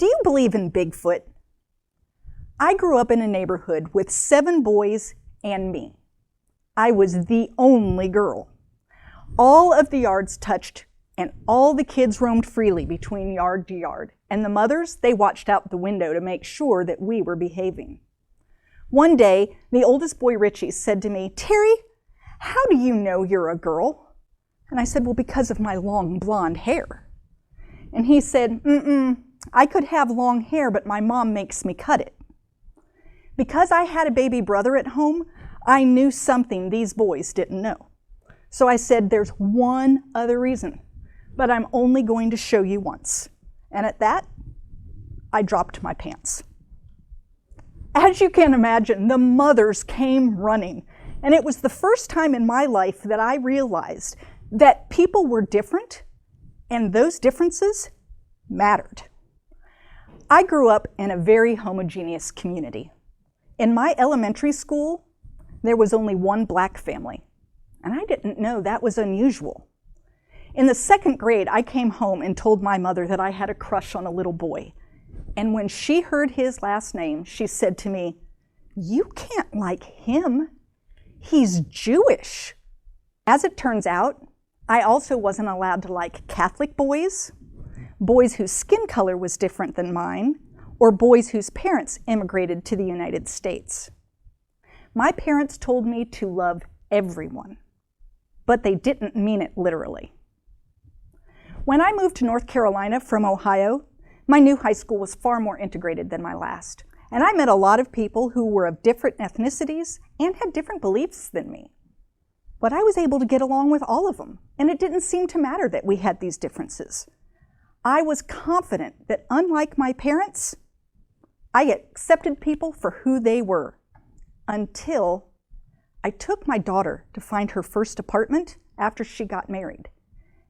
Do you believe in Bigfoot? I grew up in a neighborhood with 7 boys and me. I was the only girl. All of the yards touched, and all the kids roamed freely between yard to yard, and the mothers, they watched out the window to make sure that we were behaving. One day, the oldest boy, Richie, said to me, "Teri, how do you know you're a girl?" And I said, "Well, because of my long blonde hair." And he said, I could have long hair, but my mom makes me cut it." Because I had a baby brother at home, I knew something these boys didn't know. So I said, "There's one other reason, but I'm only going to show you once." And at that, I dropped my pants. As you can imagine, the mothers came running, and it was the first time in my life that I realized that people were different, and those differences mattered. I grew up in a very homogeneous community. In my elementary school, there was only one black family, and I didn't know that was unusual. In the 2nd grade, I came home and told my mother that I had a crush on a little boy. And when she heard his last name, she said to me, "You can't like him. He's Jewish." As it turns out, I also wasn't allowed to like Catholic boys, boys whose skin color was different than mine, or boys whose parents immigrated to the United States. My parents told me to love everyone, but they didn't mean it literally. When I moved to North Carolina from Ohio, my new high school was far more integrated than my last, and I met a lot of people who were of different ethnicities and had different beliefs than me. But I was able to get along with all of them, and it didn't seem to matter that we had these differences. I was confident that unlike my parents, I accepted people for who they were, until I took my daughter to find her first apartment after she got married,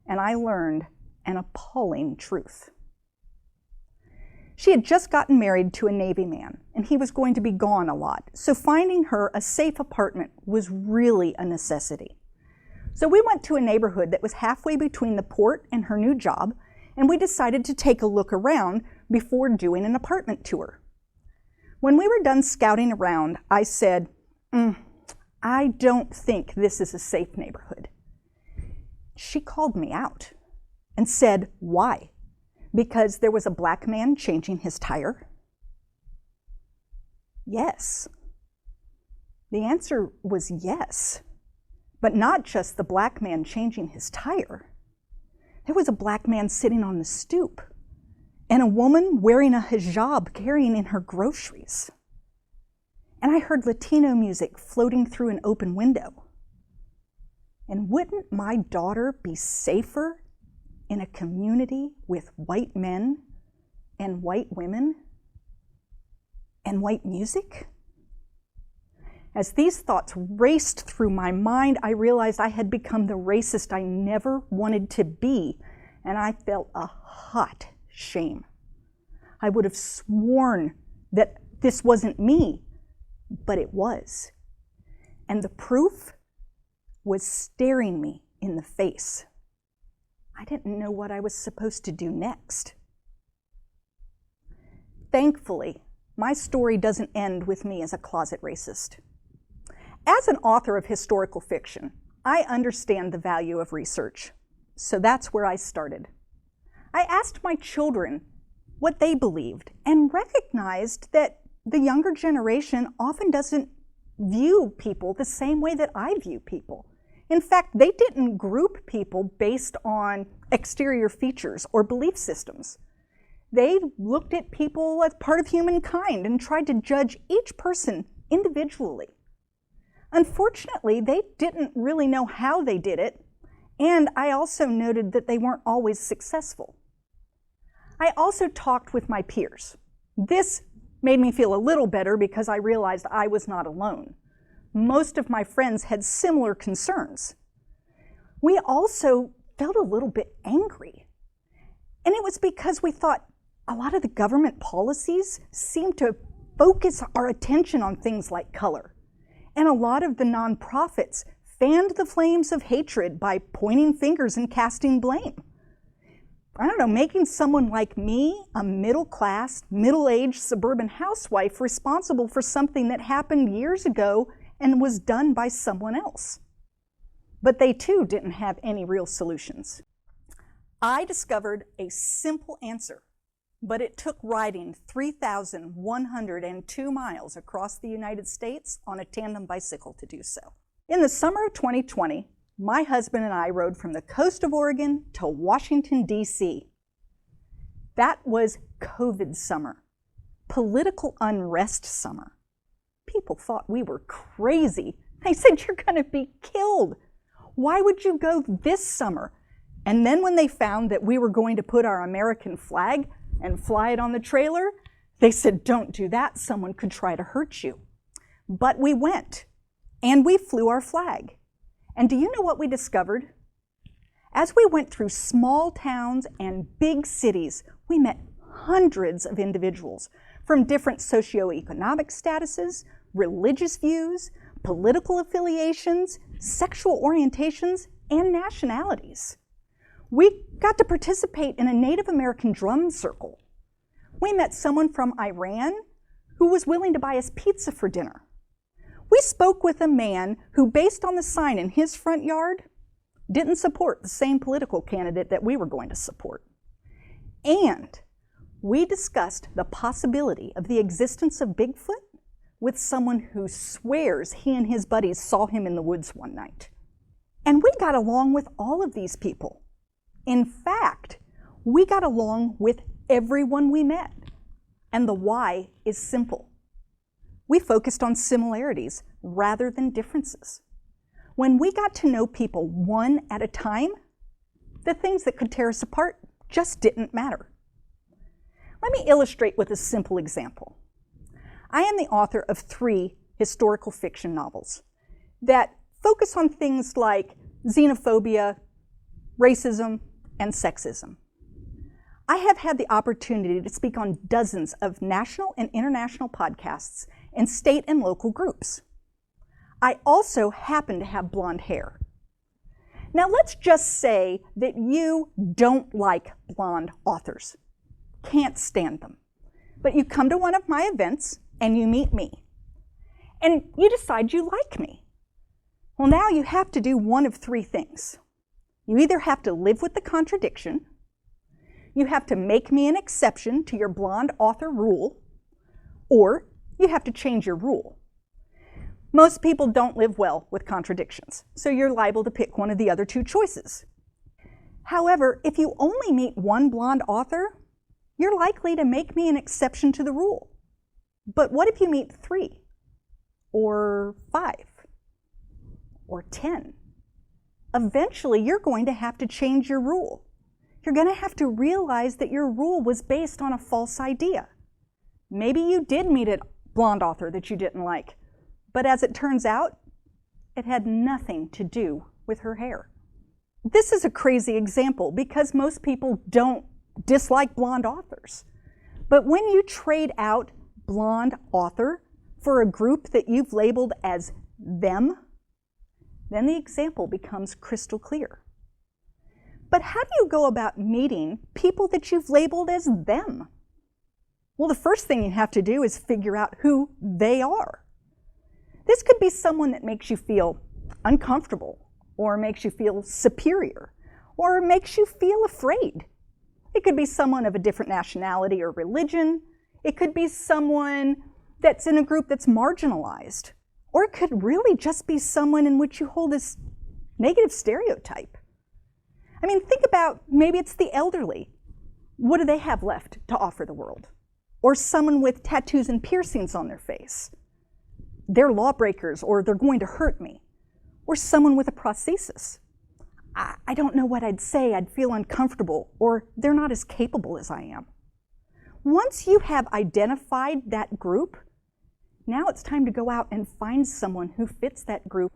and I learned an appalling truth. She had just gotten married to a Navy man, and he was going to be gone a lot, so finding her a safe apartment was really a necessity. So we went to a neighborhood that was halfway between the port and her new job, and we decided to take a look around before doing an apartment tour. When we were done scouting around, I said, "I don't think this is a safe neighborhood." She called me out and said, "Why? Because there was a black man changing his tire?" Yes. The answer was yes, but not just the black man changing his tire. There was a black man sitting on the stoop, and a woman wearing a hijab carrying in her groceries. And I heard Latino music floating through an open window. And wouldn't my daughter be safer in a community with white men and white women and white music? As these thoughts raced through my mind, I realized I had become the racist I never wanted to be, and I felt a hot shame. I would have sworn that this wasn't me, but it was. And the proof was staring me in the face. I didn't know what I was supposed to do next. Thankfully, my story doesn't end with me as a closet racist. As an author of historical fiction, I understand the value of research, so that's where I started. I asked my children what they believed and recognized that the younger generation often doesn't view people the same way that I view people. In fact, they didn't group people based on exterior features or belief systems. They looked at people as part of humankind and tried to judge each person individually. Unfortunately, they didn't really know how they did it, and I also noted that they weren't always successful. I also talked with my peers. This made me feel a little better because I realized I was not alone. Most of my friends had similar concerns. We also felt a little bit angry. And it was because we thought a lot of the government policies seemed to focus our attention on things like color. And a lot of the I don't know, making someone like me, a middle-class, middle-aged suburban housewife, responsible for something that happened years ago and was done by someone else. But they too didn't have any real solutions. I discovered a simple answer, but it took riding 3,102 miles across the United States on a tandem bicycle to do so. In the summer of 2020, my husband and I rode from the coast of Oregon to Washington, D.C. That was COVID summer, political unrest summer. People thought we were crazy. They said, "You're going to be killed. Why would you go this summer?" And then when they found that we were going to put our American flag and fly it on the trailer, they said, "Don't do that. Someone could try to hurt you." But we went, and we flew our flag. And do you know what we discovered? As we went through small towns and big cities, we met hundreds of individuals from different socioeconomic statuses, religious views, political affiliations, sexual orientations, and nationalities. We got to participate in a Native American drum circle. We met someone from Iran who was willing to buy us pizza for dinner. We spoke with a man who, based on the sign in his front yard, didn't support the same political candidate that we were going to support. And we discussed the possibility of the existence of Bigfoot with someone who swears he and his buddies saw him in the woods one night. And we got along with all of these people. In fact, we got along with everyone we met. And the why is simple. We focused on similarities rather than differences. When we got to know people one at a time, the things that could tear us apart just didn't matter. Let me illustrate with a simple example. I am the author of 3 historical fiction novels that focus on things like xenophobia, racism, and sexism. I have had the opportunity to speak on dozens of national and international podcasts and state and local groups. I also happen to have blonde hair. Now let's just say that you don't like blonde authors, can't stand them, but you come to one of my events and you meet me, and you decide you like me. Well, now you have to do one of 3 things. You either have to live with the contradiction, you have to make me an exception to your blonde author rule, or you have to change your rule. Most people don't live well with contradictions, so you're liable to pick one of the other 2 choices. However, if you only meet one blonde author, you're likely to make me an exception to the rule. But what if you meet 3, or 5, or 10? Eventually, you're going to have to change your rule. You're going to have to realize that your rule was based on a false idea. Maybe you did meet a blonde author that you didn't like, but as it turns out, it had nothing to do with her hair. This is a crazy example because most people don't dislike blonde authors. But when you trade out blonde author for a group that you've labeled as them, then the example becomes crystal clear. But how do you go about meeting people that you've labeled as them? Well, the first thing you have to do is figure out who they are. This could be someone that makes you feel uncomfortable, or makes you feel superior, or makes you feel afraid. It could be someone of a different nationality or religion. It could be someone that's in a group that's marginalized. Or it could really just be someone in which you hold this negative stereotype. I mean, think about, maybe it's the elderly. What do they have left to offer the world? Or someone with tattoos and piercings on their face. They're lawbreakers, or they're going to hurt me. Or someone with a prosthesis. I don't know what I'd say, I'd feel uncomfortable, or they're not as capable as I am. Once you have identified that group, now it's time to go out and find someone who fits that group,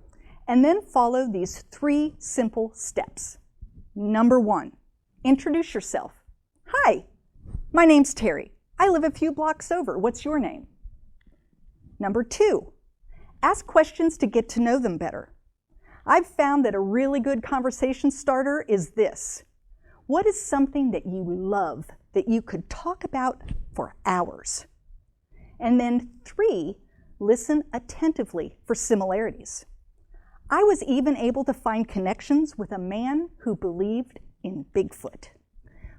and then follow these 3 simple steps. Number 1, introduce yourself. Hi, my name's Teri. I live a few blocks over. What's your name? Number 2, ask questions to get to know them better. I've found that a really good conversation starter is this. What is something that you love that you could talk about for hours? And then 3, listen attentively for similarities. I was even able to find connections with a man who believed in Bigfoot.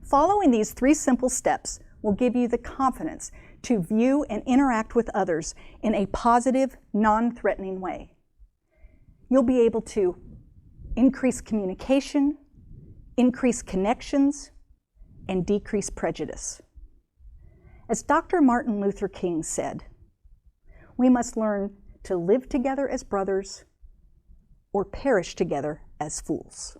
Following these 3 simple steps will give you the confidence to view and interact with others in a positive, non-threatening way. You'll be able to increase communication, increase connections, and decrease prejudice. As Dr. Martin Luther King said, we must learn to live together as brothers or perish together as fools.